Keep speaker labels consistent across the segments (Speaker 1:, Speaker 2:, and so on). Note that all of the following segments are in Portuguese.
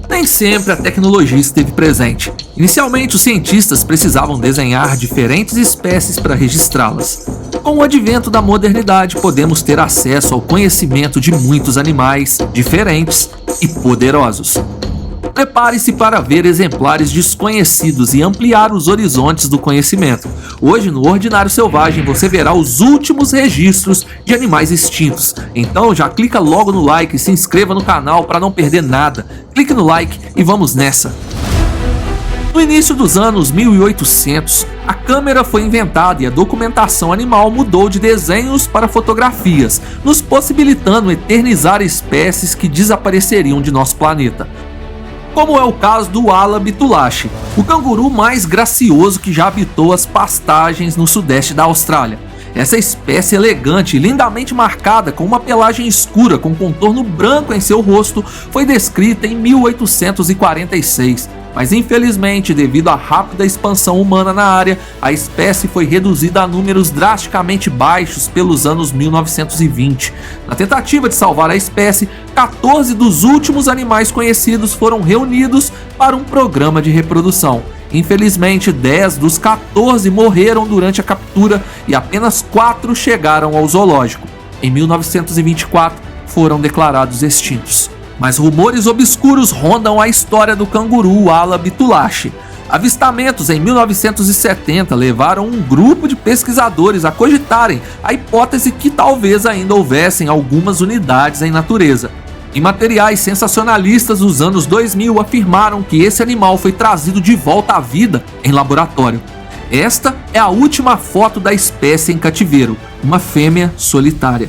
Speaker 1: Nem sempre a tecnologia esteve presente. Inicialmente, os cientistas precisavam desenhar diferentes espécies para registrá-las. Com o advento da modernidade, podemos ter acesso ao conhecimento de muitos animais diferentes e poderosos. Prepare-se para ver exemplares desconhecidos e ampliar os horizontes do conhecimento. Hoje, no Ordinário Selvagem, você verá os últimos registros de animais extintos. Então já clica logo no like e se inscreva no canal para não perder nada. Clique no like e vamos nessa! No início dos anos 1800, a câmera foi inventada e a documentação animal mudou de desenhos para fotografias, nos possibilitando eternizar espécies que desapareceriam de nosso planeta. Como é o caso do Ala bitulashi, o canguru mais gracioso que já habitou as pastagens no sudeste da Austrália. Essa espécie elegante e lindamente marcada com uma pelagem escura com contorno branco em seu rosto foi descrita em 1846, mas infelizmente, devido à rápida expansão humana na área, a espécie foi reduzida a números drasticamente baixos pelos anos 1920. Na tentativa de salvar a espécie, 14 dos últimos animais conhecidos foram reunidos para um programa de reprodução. Infelizmente, 10 dos 14 morreram durante a captura e apenas 4 chegaram ao zoológico. Em 1924, foram declarados extintos. Mas rumores obscuros rondam a história do canguru Ala bitulashi. Avistamentos em 1970 levaram um grupo de pesquisadores a cogitarem a hipótese que talvez ainda houvessem algumas unidades em natureza. Em materiais sensacionalistas dos anos 2000 afirmaram que esse animal foi trazido de volta à vida em laboratório. Esta é a última foto da espécie em cativeiro, uma fêmea solitária.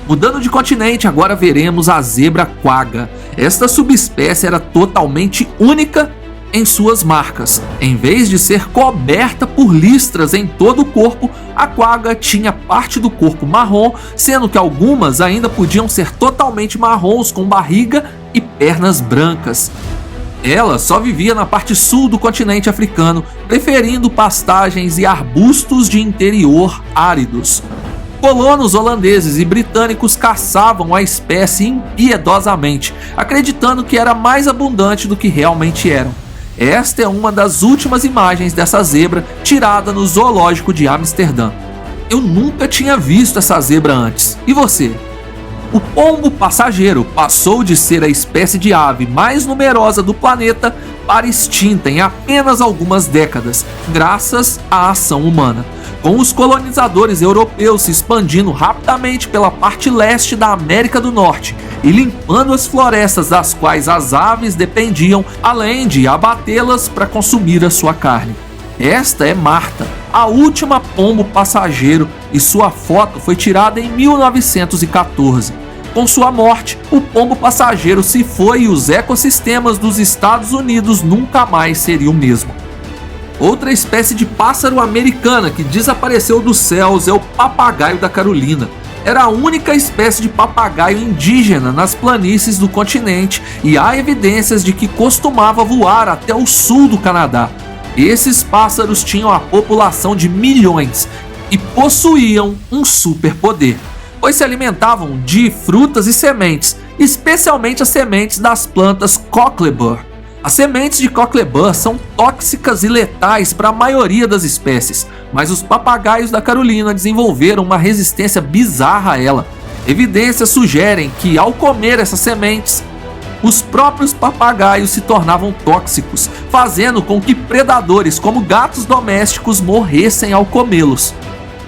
Speaker 1: Mudando de continente, agora veremos a zebra quagga. Esta subespécie era totalmente única em suas marcas. Em vez de ser coberta por listras em todo o corpo, a quagga tinha parte do corpo marrom, sendo que algumas ainda podiam ser totalmente marrons com barriga e pernas brancas. Ela só vivia na parte sul do continente africano, preferindo pastagens e arbustos de interior áridos. Colonos holandeses e britânicos caçavam a espécie impiedosamente, acreditando que era mais abundante do que realmente eram. Esta é uma das últimas imagens dessa zebra tirada no zoológico de Amsterdã. Eu nunca tinha visto essa zebra antes. E você? O pombo passageiro passou de ser a espécie de ave mais numerosa do planeta para extinta em apenas algumas décadas, graças à ação humana. Com os colonizadores europeus se expandindo rapidamente pela parte leste da América do Norte e limpando as florestas das quais as aves dependiam, além de abatê-las para consumir a sua carne. Esta é Marta, a última pombo passageiro, e sua foto foi tirada em 1914. Com sua morte, o pombo passageiro se foi e os ecossistemas dos Estados Unidos nunca mais seriam o mesmo. Outra espécie de pássaro americana que desapareceu dos céus é o papagaio da Carolina. Era a única espécie de papagaio indígena nas planícies do continente e há evidências de que costumava voar até o sul do Canadá. Esses pássaros tinham a população de milhões e possuíam um superpoder, pois se alimentavam de frutas e sementes, especialmente as sementes das plantas Cocklebur. As sementes de Cocklebur são tóxicas e letais para a maioria das espécies, mas os papagaios da Carolina desenvolveram uma resistência bizarra a ela. Evidências sugerem que, ao comer essas sementes, os próprios papagaios se tornavam tóxicos, fazendo com que predadores como gatos domésticos morressem ao comê-los.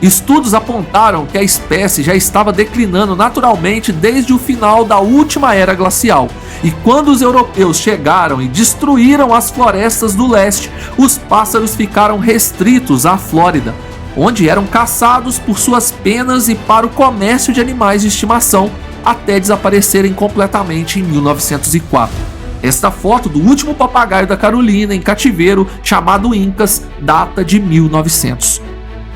Speaker 1: Estudos apontaram que a espécie já estava declinando naturalmente desde o final da última era glacial, e quando os europeus chegaram e destruíram as florestas do leste, os pássaros ficaram restritos à Flórida, onde eram caçados por suas penas e para o comércio de animais de estimação, até desaparecerem completamente em 1904. Esta foto do último papagaio da Carolina em cativeiro, chamado Incas, data de 1900.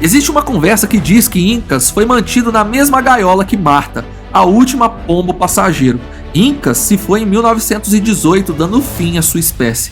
Speaker 1: Existe uma conversa que diz que Incas foi mantido na mesma gaiola que Marta, a última pombo passageiro. Incas se foi em 1918, dando fim à sua espécie.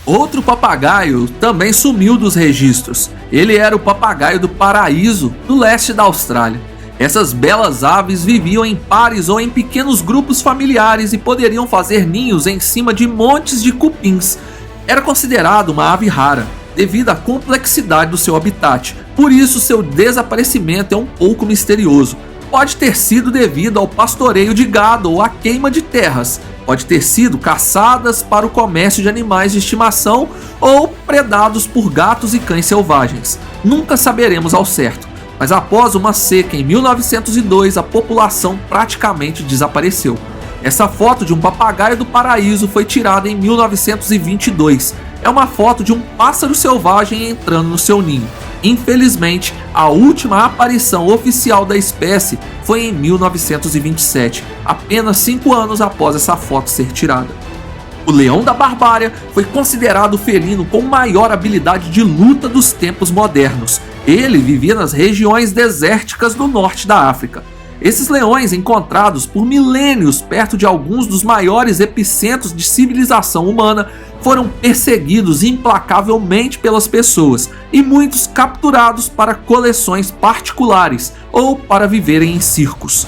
Speaker 1: Outro papagaio também sumiu dos registros. Ele era o papagaio do paraíso, do leste da Austrália. Essas belas aves viviam em pares ou em pequenos grupos familiares e poderiam fazer ninhos em cima de montes de cupins. Era considerado uma ave rara, devido à complexidade do seu habitat, por isso seu desaparecimento é um pouco misterioso. Pode ter sido devido ao pastoreio de gado ou à queima de terras, pode ter sido caçadas para o comércio de animais de estimação ou predados por gatos e cães selvagens. Nunca saberemos ao certo. Mas após uma seca em 1902, a população praticamente desapareceu. Essa foto de um papagaio do paraíso foi tirada em 1922. É uma foto de um pássaro selvagem entrando no seu ninho. Infelizmente, a última aparição oficial da espécie foi em 1927, apenas 5 anos após essa foto ser tirada. O leão da Barbária foi considerado o felino com maior habilidade de luta dos tempos modernos. Ele vivia nas regiões desérticas do norte da África. Esses leões, encontrados por milênios perto de alguns dos maiores epicentros de civilização humana, foram perseguidos implacavelmente pelas pessoas e muitos capturados para coleções particulares ou para viverem em circos.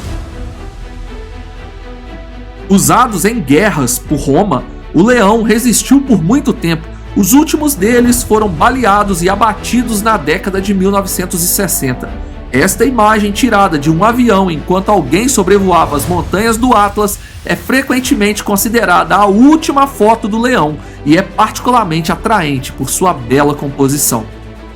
Speaker 1: Usados em guerras por Roma, o leão resistiu por muito tempo. Os últimos deles foram baleados e abatidos na década de 1960. Esta imagem tirada de um avião enquanto alguém sobrevoava as montanhas do Atlas é frequentemente considerada a última foto do leão e é particularmente atraente por sua bela composição.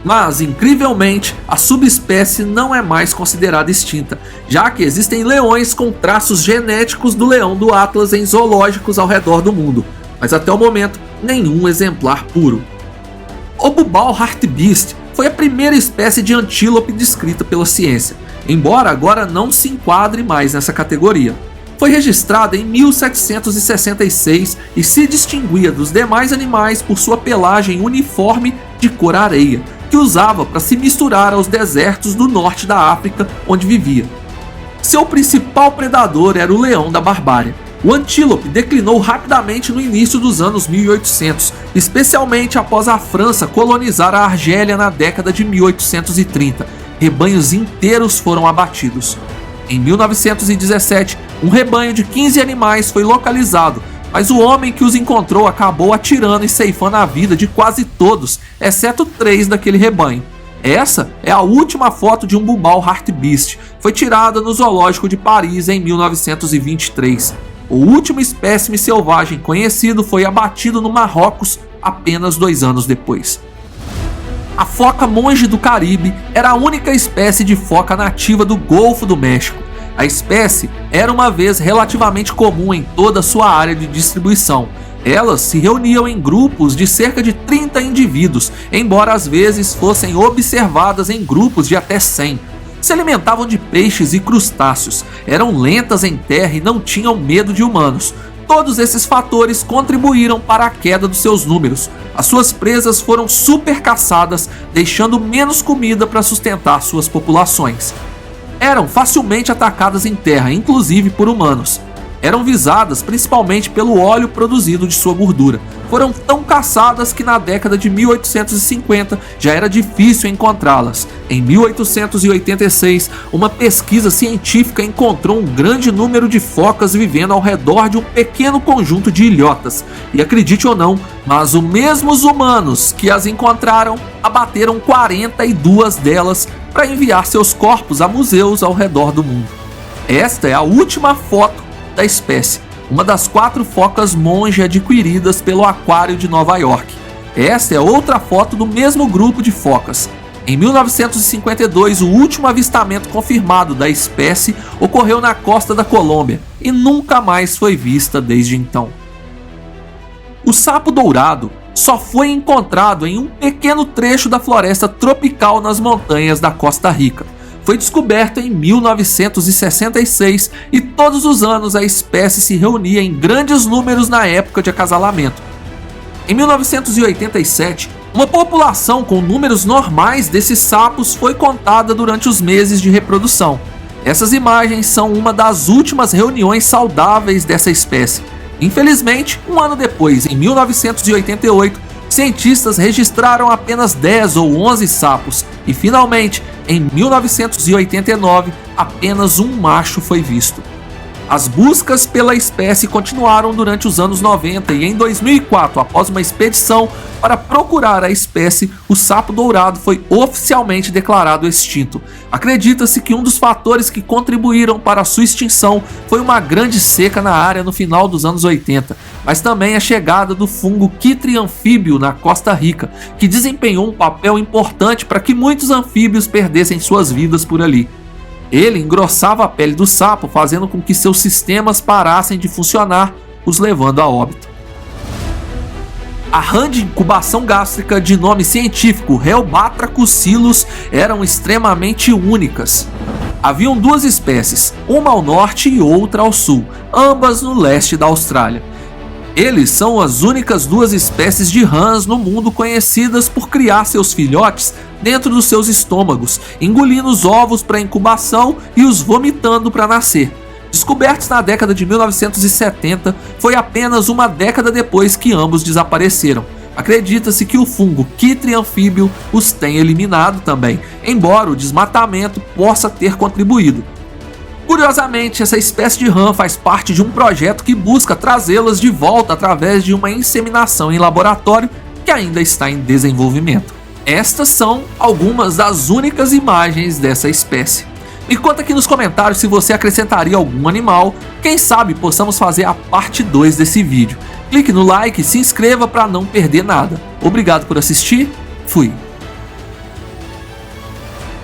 Speaker 1: Mas, incrivelmente, a subespécie não é mais considerada extinta, já que existem leões com traços genéticos do leão do Atlas em zoológicos ao redor do mundo, mas até o momento nenhum exemplar puro. O Bubal hartebeest foi a primeira espécie de antílope descrita pela ciência, embora agora não se enquadre mais nessa categoria. Foi registrada em 1766 e se distinguia dos demais animais por sua pelagem uniforme de cor areia, que usava para se misturar aos desertos do norte da África onde vivia. Seu principal predador era o leão da Barbária. O antílope declinou rapidamente no início dos anos 1800, especialmente após a França colonizar a Argélia na década de 1830. Rebanhos inteiros foram abatidos. Em 1917, um rebanho de 15 animais foi localizado, mas o homem que os encontrou acabou atirando e ceifando a vida de quase todos, exceto 3 daquele rebanho. Essa é a última foto de um Bubal hartebeest. Foi tirada no Zoológico de Paris em 1923. O último espécime selvagem conhecido foi abatido no Marrocos apenas 2 anos depois. A foca monge do Caribe era a única espécie de foca nativa do Golfo do México. A espécie era uma vez relativamente comum em toda a sua área de distribuição. Elas se reuniam em grupos de cerca de 30 indivíduos, embora às vezes fossem observadas em grupos de até 100. Se alimentavam de peixes e crustáceos, eram lentas em terra e não tinham medo de humanos. Todos esses fatores contribuíram para a queda dos seus números. As suas presas foram super caçadas, deixando menos comida para sustentar suas populações. Eram facilmente atacadas em terra, inclusive por humanos. Eram visadas principalmente pelo óleo produzido de sua gordura. Foram tão caçadas que na década de 1850 já era difícil encontrá-las. Em 1886, uma pesquisa científica encontrou um grande número de focas vivendo ao redor de um pequeno conjunto de ilhotas. E acredite ou não, mas os mesmos humanos que as encontraram abateram 42 delas para enviar seus corpos a museus ao redor do mundo. Esta é a última foto da espécie, uma das 4 focas monge adquiridas pelo Aquário de Nova York. Esta é outra foto do mesmo grupo de focas. Em 1952, o último avistamento confirmado da espécie ocorreu na costa da Colômbia e nunca mais foi vista desde então. O sapo dourado só foi encontrado em um pequeno trecho da floresta tropical nas montanhas da Costa Rica. Foi descoberto em 1966 e todos os anos a espécie se reunia em grandes números na época de acasalamento. Em 1987, uma população com números normais desses sapos foi contada durante os meses de reprodução. Essas imagens são uma das últimas reuniões saudáveis dessa espécie. Infelizmente, um ano depois, em 1988, cientistas registraram apenas 10 ou 11 sapos e, finalmente, em 1989, apenas um macho foi visto. As buscas pela espécie continuaram durante os anos 90 e em 2004, após uma expedição para procurar a espécie, o sapo dourado foi oficialmente declarado extinto. Acredita-se que um dos fatores que contribuíram para a sua extinção foi uma grande seca na área no final dos anos 80, mas também a chegada do fungo quitre anfíbio na Costa Rica, que desempenhou um papel importante para que muitos anfíbios perdessem suas vidas por ali. Ele engrossava a pele do sapo, fazendo com que seus sistemas parassem de funcionar, os levando a óbito. A rã de incubação gástrica de nome científico Helbatrachus eram extremamente únicas. Haviam duas espécies, uma ao norte e outra ao sul, ambas no leste da Austrália. Eles são as únicas duas espécies de rãs no mundo conhecidas por criar seus filhotes dentro dos seus estômagos, engolindo os ovos para incubação e os vomitando para nascer. Descobertos na década de 1970, foi apenas uma década depois que ambos desapareceram. Acredita-se que o fungo quitre anfíbio os tenha eliminado também, embora o desmatamento possa ter contribuído. Curiosamente, essa espécie de rã faz parte de um projeto que busca trazê-las de volta através de uma inseminação em laboratório que ainda está em desenvolvimento. Estas são algumas das únicas imagens dessa espécie. Me conta aqui nos comentários se você acrescentaria algum animal, quem sabe possamos fazer a parte 2 desse vídeo. Clique no like e se inscreva para não perder nada. Obrigado por assistir, fui!